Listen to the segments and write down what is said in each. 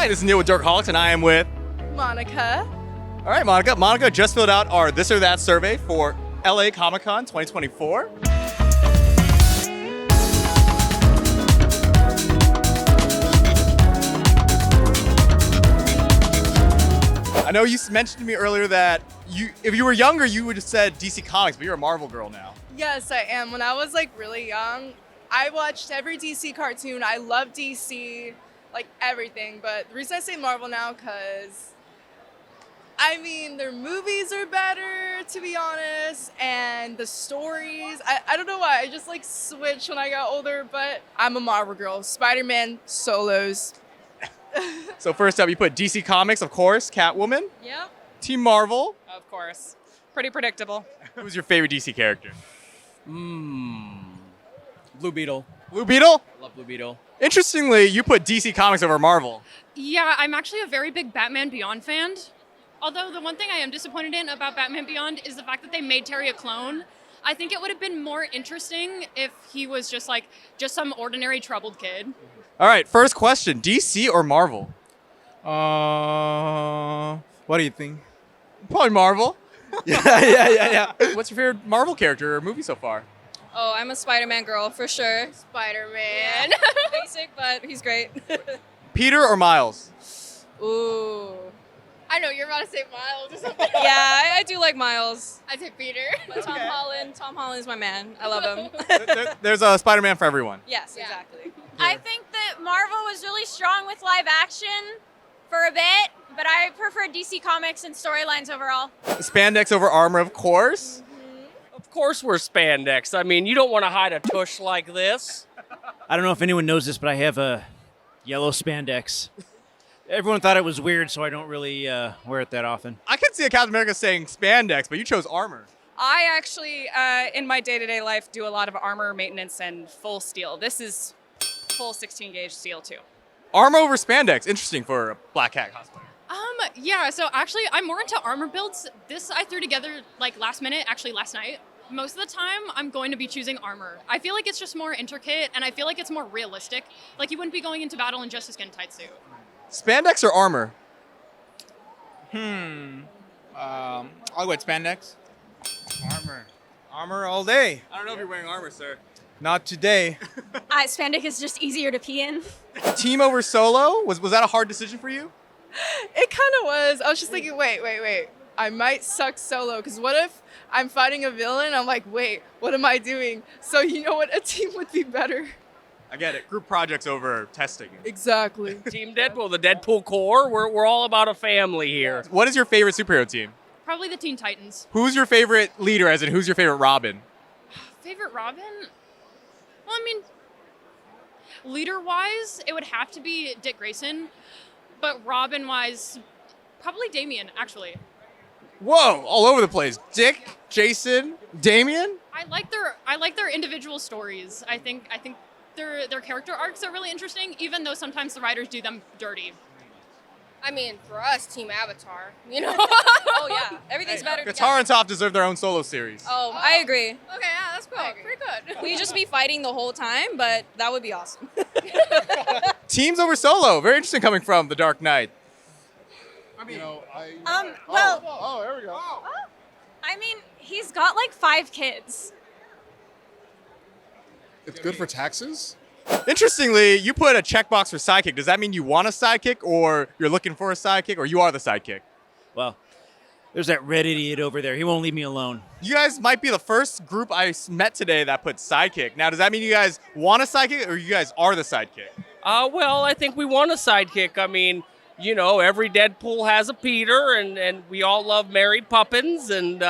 Hi, this is Neil with Dorkaholics, and I am with... Monica. All right, Monica. Monica just filled out our This or That survey for LA Comic-Con 2024. I know you mentioned to me earlier that if you were younger, you would have said DC Comics, but you're a Marvel girl now. Yes, I am. When I was like really young, I watched every DC cartoon. I love DC, like everything. But the reason I say Marvel now, because I mean, their movies are better, to be honest, and the stories. I don't know why. I just like switched when I got older, but I'm a Marvel girl. Spider-Man, solos. So first up, you put DC Comics, of course, Catwoman. Yep. Team Marvel. Of course. Pretty predictable. Who's your favorite DC character? Blue Beetle. Blue Beetle? I love Blue Beetle. Interestingly, you put DC Comics over Marvel. Yeah, I'm actually a very big Batman Beyond fan. Although the one thing I am disappointed in about Batman Beyond is the fact that they made Terry a clone. I think it would have been more interesting if he was just some ordinary troubled kid. All right, first question, DC or Marvel? What do you think? Probably Marvel. Yeah. What's your favorite Marvel character or movie so far? Oh, I'm a Spider-Man girl for sure. Spider-Man. Basic, but he's great. Peter or Miles? Ooh. I know you're about to say Miles or something. Yeah, I do like Miles. I say Peter. But Tom Holland's my man. I love him. There's a Spider-Man for everyone. Yes, exactly. I think that Marvel was really strong with live action for a bit, but I prefer DC Comics and storylines overall. Spandex over armor, of course. Of course we're spandex. I mean, you don't want to hide a tush like this. I don't know if anyone knows this, but I have a yellow spandex. Everyone thought it was weird, so I don't really wear it that often. I could see a Captain America saying spandex, but you chose armor. I actually, in my day-to-day life, do a lot of armor maintenance and full steel. This is full 16-gauge steel, too. Armor over spandex. Interesting for a black hat cosplayer. Yeah, so actually I'm more into armor builds. This I threw together like last minute, actually last night. Most of the time, I'm going to be choosing armor. I feel like it's just more intricate, and I feel like it's more realistic. Like, you wouldn't be going into battle in just a skin-tight suit. Spandex or armor? I'll go with spandex. Armor all day. I don't know if you're wearing armor, sir. Not today. Spandex is just easier to pee in. Team over solo? Was that a hard decision for you? It kind of was. I was just thinking, wait. I might suck solo, because what if I'm fighting a villain? I'm like, wait, what am I doing? So you know what? A team would be better. I get it. Group projects over testing. Exactly. Team Deadpool, the Deadpool Corps. We're all about a family here. What is your favorite superhero team? Probably the Teen Titans. Who's your favorite leader, as in who's your favorite Robin? Favorite Robin? Well, I mean, leader-wise, it would have to be Dick Grayson. But Robin-wise, probably Damian, actually. Whoa, all over the place. Dick, Jason, Damian? I like their individual stories. I think their character arcs are really interesting, even though sometimes the writers do them dirty. I mean, for us, Team Avatar, you know? Oh, yeah. Everything's better Guitar and Top deserve their own solo series. Oh, I agree. Okay, yeah, that's cool. Pretty good. We'd just be fighting the whole time, but that would be awesome. Teams over solo. Very interesting coming from The Dark Knight. There we go. I mean, he's got like 5 kids. It's good for taxes? Interestingly, you put a checkbox for sidekick. Does that mean you want a sidekick, or you're looking for a sidekick, or you are the sidekick? Well, there's that red idiot over there. He won't leave me alone. You guys might be the first group I met today that put sidekick. Now, does that mean you guys want a sidekick, or you guys are the sidekick? Well, I think we want a sidekick. I mean, you know, every Deadpool has a Peter, and we all love Mary Poppins, and,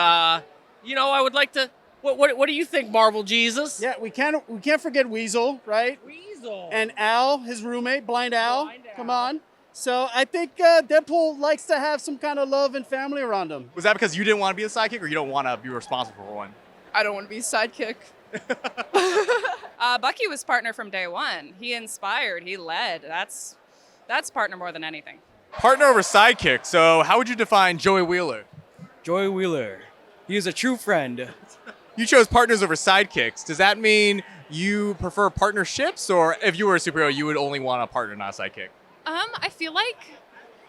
you know, I would like to... What do you think, Marvel Jesus? Yeah, we can't forget Weasel, right? Weasel. And Al, his roommate, Blind Al. Come on. So I think Deadpool likes to have some kind of love and family around him. Was that because you didn't want to be a sidekick, or you don't want to be responsible for one? I don't want to be sidekick. Bucky was partner from day one. He inspired, he led. That's partner more than anything. Partner over sidekick. So how would you define Joey Wheeler? Joey Wheeler. He is a true friend. You chose partners over sidekicks. Does that mean you prefer partnerships, or if you were a superhero, you would only want a partner, not a sidekick? I feel like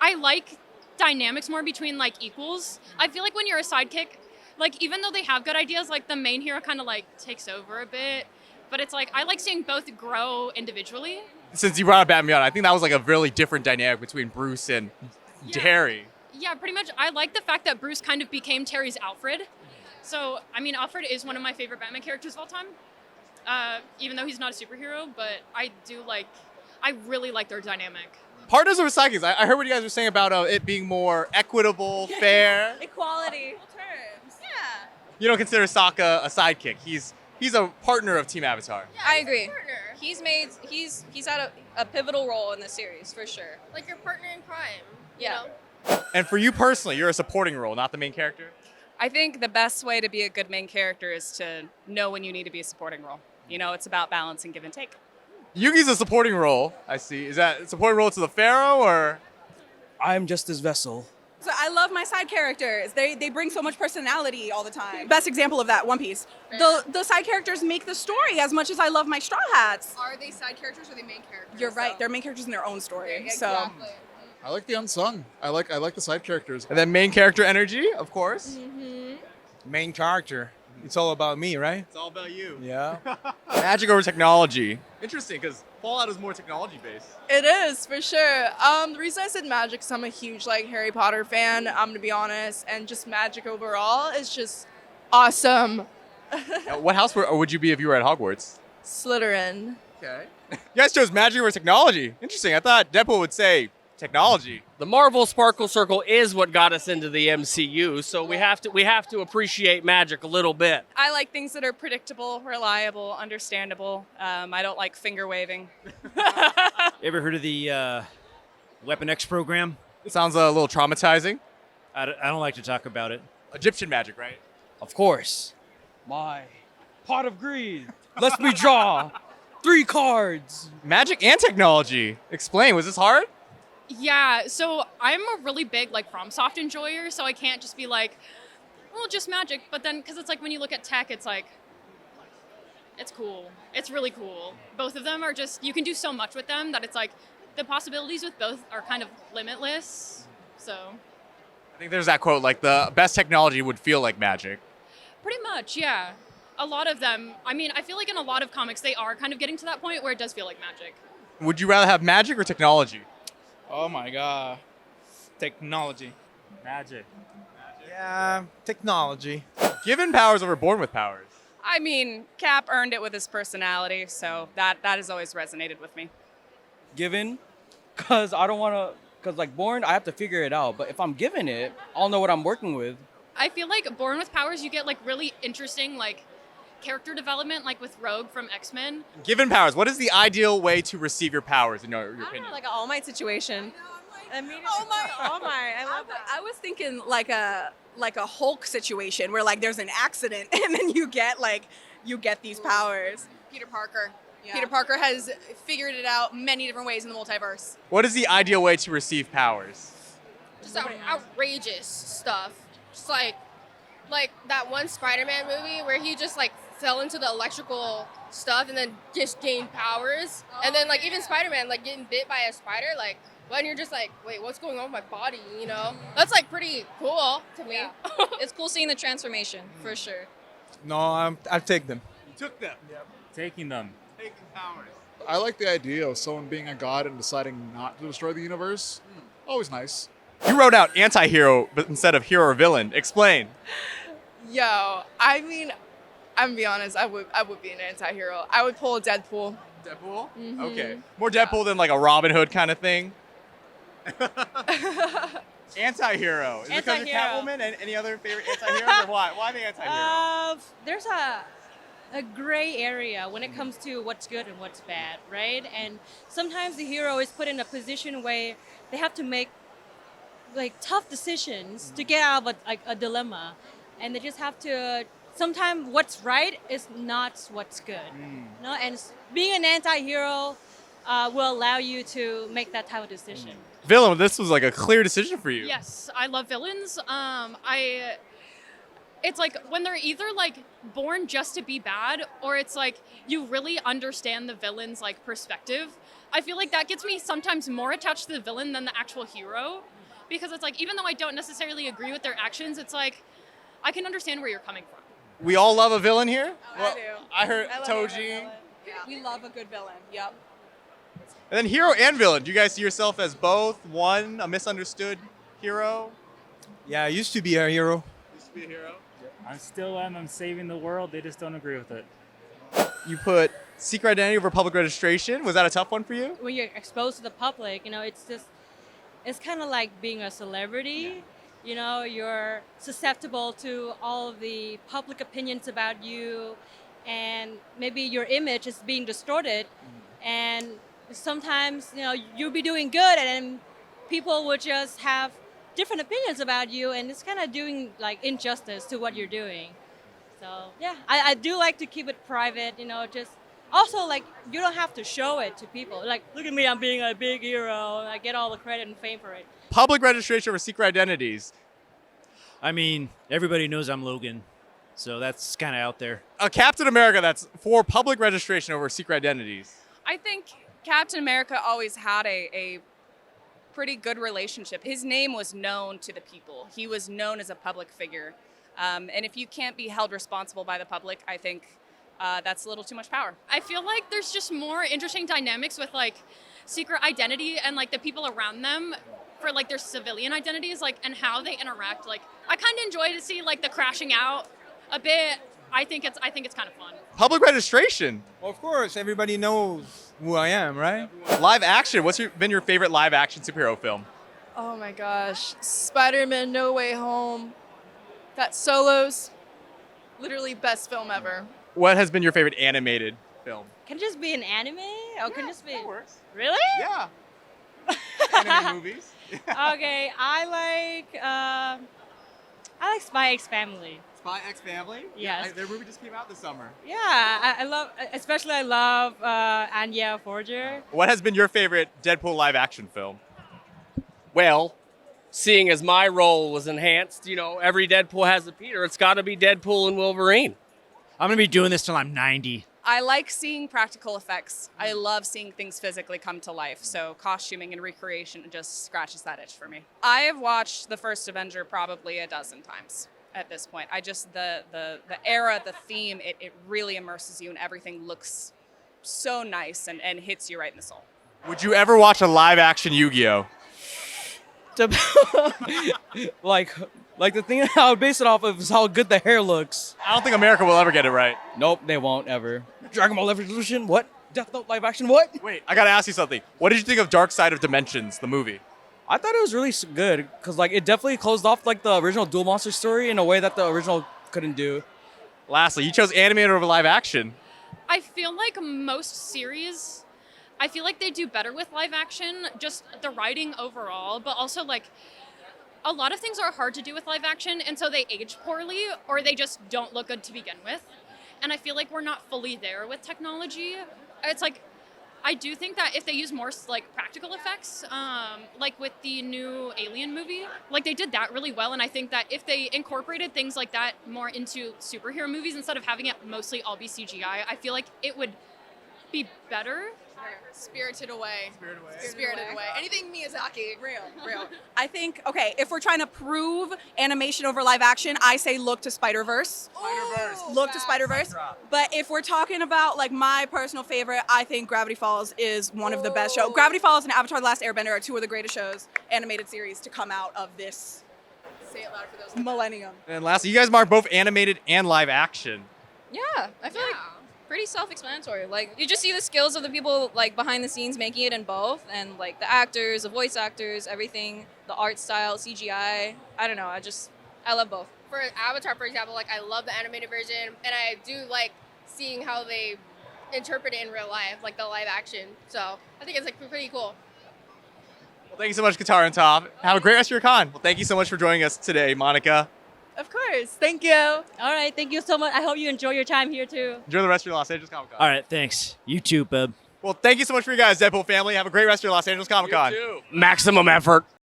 I like dynamics more between like equals. I feel like when you're a sidekick, like even though they have good ideas, like the main hero kind of like takes over a bit. But it's like I like seeing both grow individually. Since you brought up Batman Beyond, I think that was like a really different dynamic between Bruce and Terry. Yeah, pretty much. I like the fact that Bruce kind of became Terry's Alfred. So, I mean, Alfred is one of my favorite Batman characters of all time. Even though he's not a superhero, but I really like their dynamic. Partners over sidekicks. I heard what you guys were saying about it being more equitable, fair. Equality. Terms. Yeah. You don't consider Sokka a sidekick. He's a partner of Team Avatar. I agree. He's had a pivotal role in the series for sure. Like your partner in crime. Yeah. You know? And for you personally, you're a supporting role, not the main character. I think the best way to be a good main character is to know when you need to be a supporting role. You know, it's about balance and give and take. Yugi's a supporting role, I see. Is that a supporting role to the Pharaoh, or? I'm just his vessel. So I love my side characters. They bring so much personality all the time. Best example of that, One Piece. The side characters make the story as much as I love my Straw Hats. Are they side characters or are they main characters? You're right. They're main characters in their own story. So Exactly. I like the unsung. I like the side characters. And then main character energy, of course. Main character. It's all about me, right? It's all about you. Yeah. Magic over technology. Interesting, because Fallout is more technology-based. it is for sure. The reason I said magic is I'm a huge like Harry Potter fan. I'm gonna be honest, and just magic overall is just awesome. What house would you be if you were at Hogwarts? Slytherin. Okay. You guys chose magic over technology. Interesting. I thought Deadpool would say technology. The Marvel Sparkle Circle is what got us into the MCU, so we have to appreciate magic a little bit. I like things that are predictable, reliable, understandable. I don't like finger waving. Ever heard of the Weapon X program? It sounds a little traumatizing. I don't like to talk about it. Egyptian magic, right? Of course. My pot of greed. Let's me draw 3 cards. Magic and technology. Explain. Was this hard? Yeah, so I'm a really big like FromSoft enjoyer, so I can't just be like, well, just magic. But then, because it's like when you look at tech, it's like, it's cool. It's really cool. Both of them are just, you can do so much with them that it's like, the possibilities with both are kind of limitless. So, I think there's that quote, like the best technology would feel like magic. pretty much, yeah. A lot of them, I mean, I feel like in a lot of comics, they are kind of getting to that point where it does feel like magic. Would you rather have magic or technology? Oh my god. Technology. Magic. Yeah, technology. Given powers over born with powers. I mean, Cap earned it with his personality, so that has always resonated with me. Given, because I don't want to, because like born, I have to figure it out. But if I'm given it, I'll know what I'm working with. I feel like born with powers, you get like really interesting like character development, like with Rogue from X-Men. Given powers, what is the ideal way to receive your powers in your opinion? Like an All Might situation. All Might. I love that. I was thinking like a Hulk situation where like there's an accident and then you get these powers. Peter Parker. Yeah. Peter Parker has figured it out many different ways in the multiverse. What is the ideal way to receive powers? Just outrageous stuff. Just like that one Spider-Man movie where he just like fell into the electrical stuff and then just gained powers. And then like even Spider-Man like getting bit by a spider, like when you're just like, wait, what's going on with my body, you know? That's like pretty cool to me. Yeah. It's cool seeing the transformation, for sure. No, I'll take them. You took them. Yep. Taking them. Taking powers. I like the idea of someone being a god and deciding not to destroy the universe. Always nice. You wrote out anti-hero but instead of hero or villain. Explain. Yo, I mean, I'm gonna be honest, I would be an anti-hero. I would pull a Deadpool. Deadpool? Mhm. Okay. More Deadpool than like a Robin Hood kind of thing? Anti-hero. Is it because of Anti-hero. Catwoman and any other favorite anti-heroes or why? Why the anti-hero? There's a gray area when it comes to what's good and what's bad, right? And sometimes the hero is put in a position where they have to make like tough decisions to get out of a dilemma, and they just have to. Sometimes what's right is not what's good, no? And being an anti-hero will allow you to make that type of decision. Villain, this was like a clear decision for you. Yes, I love villains. It's like when they're either like born just to be bad, or it's like you really understand the villain's like perspective. I feel like that gets me sometimes more attached to the villain than the actual hero, because it's like, even though I don't necessarily agree with their actions, it's like, I can understand where you're coming from. We all love a villain here? I do. I heard I love Toji. We love a good villain. Yep. And then hero and villain. Do you guys see yourself as both? One, a misunderstood hero? Yeah, I used to be a hero. Used to be a hero. I still am. I'm saving the world. They just don't agree with it. You put secret identity over public registration. Was that a tough one for you? When you're exposed to the public, it's kind of like being a celebrity. You're susceptible to all of the public opinions about you, and maybe your image is being distorted. And sometimes, you'll be doing good, and then people would just have different opinions about you, and it's kind of doing like injustice to what you're doing. So yeah, I do like to keep it private, just also like you don't have to show it to people. Like, look at me, I'm being a big hero, I get all the credit and fame for it. Public registration over secret identities. I mean, everybody knows I'm Logan, so that's kind of out there. A Captain America that's for public registration over secret identities. I think Captain America always had a pretty good relationship. His name was known to the people. He was known as a public figure. And if you can't be held responsible by the public, I think that's a little too much power. I feel like there's just more interesting dynamics with like secret identity and like the people around them for like their civilian identities, like, and how they interact. Like, I kind of enjoy to see like the crashing out a bit. I think it's kind of fun. Public registration. Of course, everybody knows who I am, right? Live action. What's been your favorite live action superhero film? Oh my gosh, Spider-Man: No Way Home. That Solos. Literally best film ever. What has been your favorite animated film? Can it just be an anime? Or can it just be? That works. Really? Yeah. Animated movies. Okay, I like Spy X Family. Spy X Family? Yes. Their movie just came out this summer. Yeah, I love Anya Forger. What has been your favorite Deadpool live action film? Well, seeing as my role was enhanced, every Deadpool has a Peter. It's got to be Deadpool and Wolverine. I'm going to be doing this till I'm 90. I like seeing practical effects. I love seeing things physically come to life. So costuming and recreation just scratches that itch for me. I have watched the first Avenger probably a dozen times at this point. I just, the era, the theme, it really immerses you and everything looks so nice and hits you right in the soul. Would you ever watch a live action Yu-Gi-Oh? Like the thing I would base it off of is how good the hair looks. I don't think America will ever get it right. Nope, they won't ever. Dragon Ball Evolution, what? Death Note live action, what? Wait, I gotta ask you something. What did you think of Dark Side of Dimensions, the movie? I thought it was really good because like it definitely closed off like the original Duel Monster story in a way that the original couldn't do. Lastly, you chose animated over live action. I feel like most series, I feel like they do better with live action, just the writing overall, but also like a lot of things are hard to do with live action, and so they age poorly or they just don't look good to begin with. And I feel like we're not fully there with technology. It's like, I do think that if they use more like practical effects, like with the new Alien movie, like they did that really well. And I think that if they incorporated things like that more into superhero movies instead of having it mostly all be CGI, I feel like it would be better. Spirited Away. Spirited Away. Anything Miyazaki. Real. I think, okay, if we're trying to prove animation over live action, I say look to Spider-Verse. Look to Spider-Verse. But if we're talking about like my personal favorite, I think Gravity Falls is one of the best shows. Gravity Falls and Avatar: The Last Airbender are two of the greatest shows, animated series to come out of this Say it louder for those. millennium. And lastly, you guys mark both animated and live action. Yeah, I feel like pretty self-explanatory. Like, you just see the skills of the people like behind the scenes making it in both, and like the actors, the voice actors, everything, the art style, CGI. I don't know. I love both. For Avatar, for example, like I love the animated version, and I do like seeing how they interpret it in real life, like the live action. So I think it's like pretty cool. Well, thank you so much, Guitar and Top. Have a great rest of your con. Well, thank you so much for joining us today, Monica. Of course. Thank you. All right, thank you so much. I hope you enjoy your time here too. Enjoy the rest of your Los Angeles Comic Con. All right, thanks. You too, bub. Well, thank you so much for you guys, Deadpool family. Have a great rest of your Los Angeles Comic Con. Maximum effort.